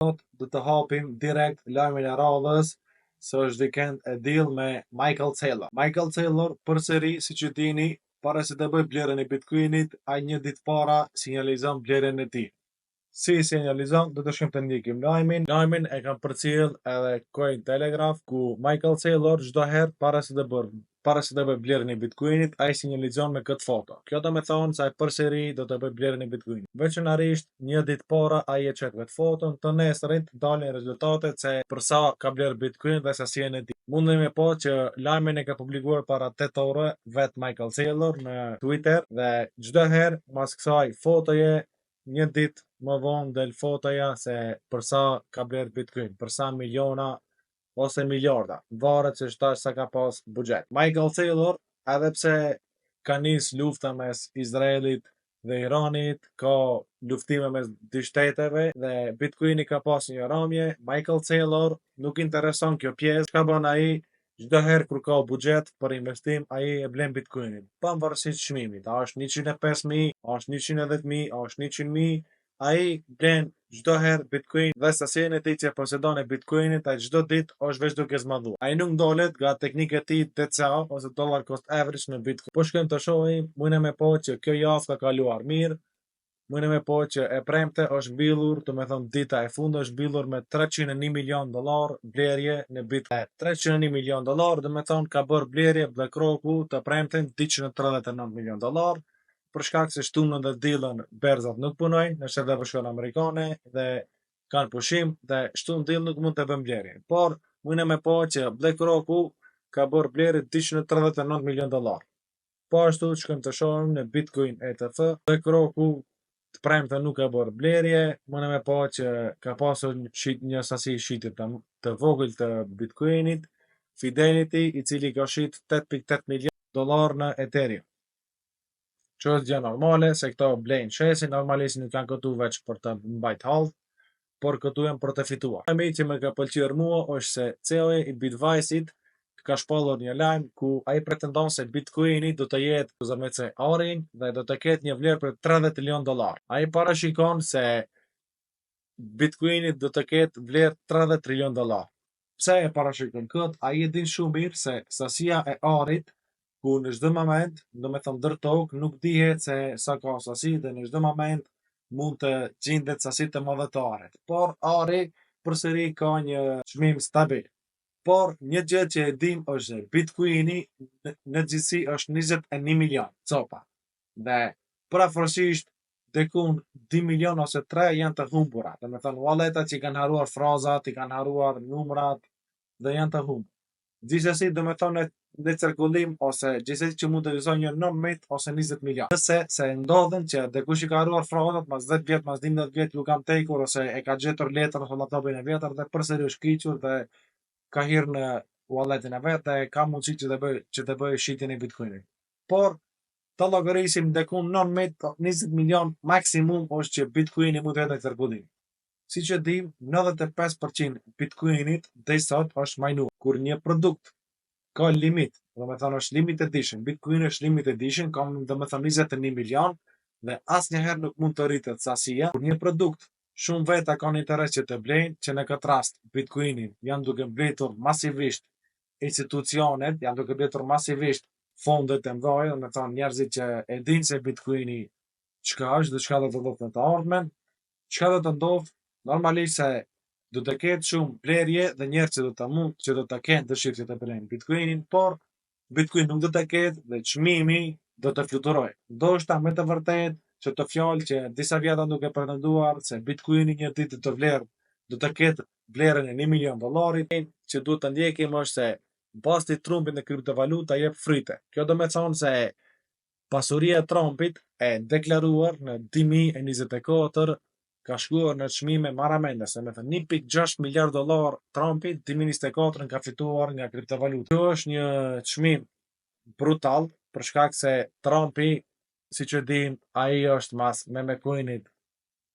Do të hapim direkt lajmin e radhës se është weekend e diell me Michael Saylor. Michael Saylor përsëri, siç e dini, para se të bëj blerjen e Bitcoinit, ai një ditë para sinjalizon blerjen e tij. Si sinjalizon, do të shkojmë të ndjekim lajmin. Lajmin e kam përcjell edhe Coin Telegraph, ku Michael Saylor çdo herë para se të bëj blerjen e Bitcoinit, ai sinjalizon me këtë foto. Kjo do me thonë se ai përsëri do të bëj blerjen e Bitcoinit. Veçanërisht një ditë para ai e çet vetë foton, të nesërit dalin rezultatet se për sa ka bler Bitcoin dhe sasinë e tij. Mundemi me po që lajmin e ka publikuar para 8 orë vet Michael Saylor në Twitter dhe çdo herë mas kësaj fotoje një ditë më vonë del fotoja se për sa ka bler Bitcoin, për sa miliona ose miliarda, varet se shtash sa ka pas buxhet. Michael Saylor, edhe pse ka nis lufta mes Izraelit dhe Iranit, ka luftime mes dy shteteve dhe Bitcoini ka pas një ramje, Michael Saylor nuk intereson kjo pjesë, çka bën ai çdo herë kur ka buxhet për investim, ai e blen Bitcoinin, pavarësisht çmimit, a është 105.000, a është 110.000, a është 100.000, ai blen çdo herë Bitcoin dhe sasinë e tij që posedon e Bitcoinit, ai çdo ditë është veç duke zmadhu. Ai nuk ndolet nga teknika e tij DCA ose dollar cost average në Bitcoin. Po shkojmë të shohim, mundem me po që kjo javë ka kaluar mirë, mundem me po që e premte është mbyllur, do me thonë dita e fundit është mbyllur me $301 milion blerje në Bitcoin. $301 milion, do me thonë ka bërë blerje BlackRocku të premten $139 milion, për shkak se shtunën dhe dillën berzat nuk punojnë në shtetet bashkuara amerikane dhe kanë pushim dhe shtunë diell nuk mund të bën blerje. Por mundem me po që BlackRocku ka bërë blerje $239 milion. Po ashtu shkojmë të shohim në Bitcoin ETF, BlackRocku të premte nuk ka bërë blerje, mundem me po që ka pasur një sasi shitje të vogël të Bitcoinit, Fidelity, i cili ka shit $8.8 milion në Ethereum, që është gjë normale, se këto blejnë shesin, normalisht nuk kanë këtu veç për të mbajt hall, por këtu janë për të fituar. Lajmi që më ka pëlqyer mua është se CEO i Bitwise-it ka shpallur një lajm ku ai pretendon se Bitcoini do të jetë zëmece arin dhe do të ketë një vlerë për $30 trilion. Ai parashikon se Bitcoini do të ketë vlerë $30 trilion. Pse e parashikon këtë? Ai e din shumë mirë se sasia e arit, ku në çdo moment, do me thonë dërtok, nuk dihet se sa ka sasi dhe në çdo moment mund të gjendet sasi të mëdha të arit. Por ari përsëri ka një çmim stabil. Por një gjë që e dim është se Bitcoini në gjithësi është 21 milion copa. Dhe përafërsisht dekun 2 milion ose 3 janë të humbura. Do me thonë walletat që kanë haruar frazat, i kanë haruar numrat dhe janë të humbur. Gjithsesi do me thonë në cirkullim ose gjithsesi që mund të vizoj një 19 ose 20 milion. Nëse se ndodhen që dikush i ka haruar frazat mas 10 vjet, mas 12 vjet ju kam tekur ose e ka gjetur letrën ose laptopin e vjetër dhe përsëri është kiqur dhe ka hyrë në walletin e vet dhe ka mundësi që të bëj shitjen e Bitcoinit. Por të llogarisim dekun 19-20 milion maksimum është që Bitcoini mund të jetë në cirkullim. Siç e dim, 95% Bitcoinit deri sot është majnuar. Kur një produkt ka limit, do me thonë është limit edition, Bitcoin është limit edition, ka do me thonë 21 milion dhe asnjëherë nuk mund të rritet sasia. Kur një produkt shumë veta kanë interes që të blejnë, që në këtë rast Bitcoinin janë duke mbledhur masivisht institucionet, janë duke mbledhur masivisht fondet e mëdha, do me thonë njerëzit që e dinë se Bitcoini çka është dhe çka do të ndodhë në të ardhmen, çka do të ndodhë, normalisht se do të ketë shumë blerje dhe njerëz që do të kenë dëshirë që të blejnë Bitcoinin, por Bitcoin nuk do të ketë dhe çmimi do të fluturojë. Ndoshta me të vërtetë që të fjalë që disa vjeta duke pretenduar se Bitcoini një ditë do të ketë vlerën e $1 milion, që duhet të ndjekim është se mbasti Trumpi në kriptovaluta jep fryte. Kjo do me thonë se pasuria e Trumpit e deklaruar në 2024 ka shkuar në çmime marramendase, me thënë $1.6 miliard Trumpi 2024 ka fituar nga kriptovaluta. Kjo është një çmim brutal për shkak se Trumpi, siç e dim, ai është mas memecoinit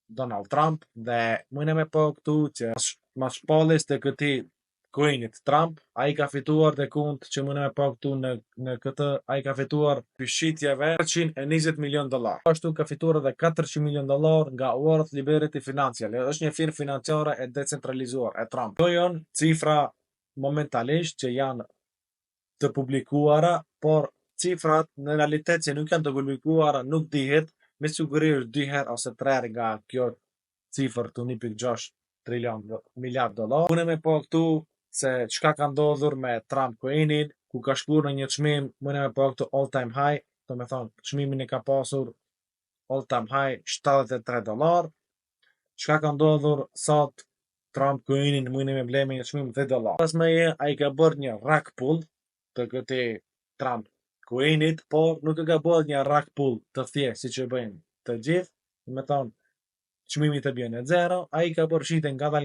Donald Trump dhe mundem me po këtu që mas shpalljes të këtij Coinit Trump, ai ka fituar dhe kund që mëne me pa këtu në këtë, ai ka fituar pyshitjeve $120 milion. Ashtu ka fituar edhe $400 milion nga World Liberty Financial. Është një firmë financiare e decentralizuar e Trump. Këto janë cifra momentalisht që janë të publikuara, por cifrat në realitet që nuk janë të publikuara nuk dihet, me siguri është 2 herë ose 3 herë nga kjo cifër të 1.6 trilion miliard dollar. Unë me po këtu se çka ka ndodhur me Trump Coinin, ku ka shkuar në një çmim, unë me po këtu all time high, do me thonë çmimin e ka pasur all time high $73. Çka ka ndodhur sot Trump Coinin mundi me blej me një çmim $10. Pas meje ai ka bërë një rug pull të këtij Trump Coinit, por nuk e ka bërë një rug pull të thjeshtë siç e bëjnë të gjithë, do me thonë çmimi të bjen e zero, ai ka bërë shitje ngadal,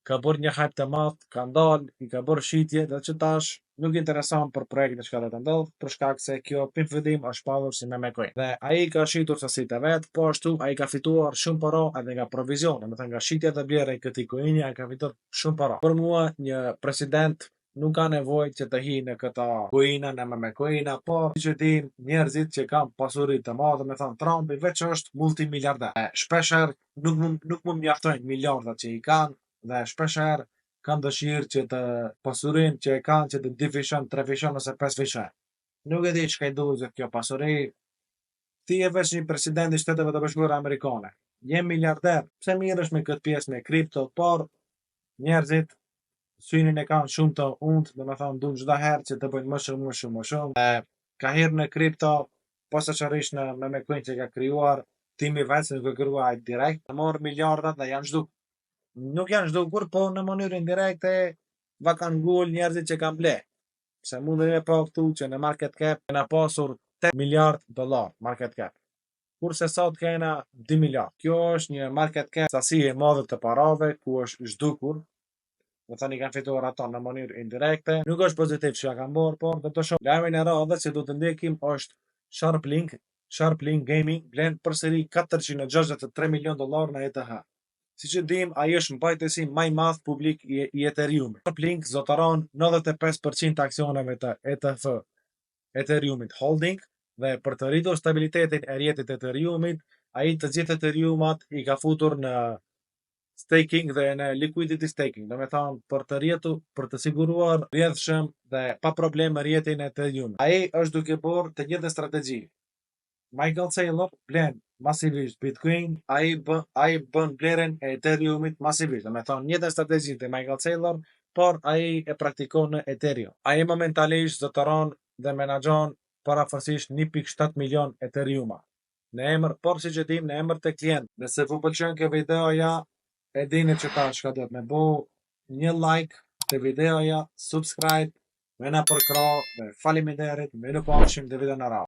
ka bërë një hype të madh, ka ndalë, i ka bërë shitje dhe që tash nuk intereson për projektin çka do të ndodh, për shkak se kjo pim fillim është padur si me coin. Dhe ai ka shitur sasitë e vet, po ashtu ai ka fituar shumë para edhe nga provizione, do të thënë nga shitja e blerë e këtij coini ai ka fituar shumë para. Për mua një president nuk ka nevojë që të hi në këta coina, në me coina, po që dim njerëzit që kanë pasuri të madhe, me thënë Trumpi veç është multimiliarder. Shpeshherë nuk më mjaftojnë miliardat që i kanë dhe shpeshherë kanë dëshirë që të pasurinë që e kanë që të difishon, trefishon ose pesfishon. Nuk e di çka i duhet kjo pasuri. Ti je veç një president i Shteteve të Bashkuara Amerikane. Je miliarder. Pse mirësh me këtë pjesë me kripto, por njerëzit synin e kanë shumë të unt, do me thonë du çdo herë që të bëjnë më shumë. Ka hirë në kripto, posaçërisht në me coin që ka krijuar, timi vetë se nuk e krijuar direkt, morë miliardat dhe janë zhdukur. Nuk janë zhdukur, po në mënyrë indirekte va kanë ngul njerëzit që kanë ble. Se mund me pa këtu që në market cap kena pasur $8 miliard market cap. Kurse sot kena 2 miliard. Kjo është një market cap sasi e madhe të parave, ku është zhdukur. Do thani kanë fituar ato në mënyrë indirekte. Nuk është pozitiv që ja kanë bërë, por do të shoh. Lajmin e radhës që do të ndjekim është Sharplink Gaming blen përsëri $463 milion në ETH. Siç e dim, ai është mbajtësi më i madh publik i Ethereumit. Sharplink zotëron 95% të aksioneve të ETF Ethereumit Holding dhe për të rritur stabilitetin e rrjetit Ethereumit, ai të gjithë Ethereumat i ka futur në staking dhe në liquidity staking, do me thonë për të siguruar rrjedhshëm dhe pa probleme rrjetin e Ethereumit. Ai është duke bërë të njëjtën strategji. Michael Saylor blen masivisht Bitcoin, ai bën blerjen e Ethereumit masivisht. Do me thonë njëjtën strategji të Michael Saylor, por ai e praktikon në Ethereum. Ai momentalisht zotëron dhe menaxhon parafërsisht 1.7 milion Ethereuma. Në emër, por siç e dim, në emër të klient. Nëse ju pëlqen kjo videoja, e dini që ta çka do të më bëu një like të videoja, subscribe, me na përkro dhe faleminderit, me në pafshim dhe video në radhë.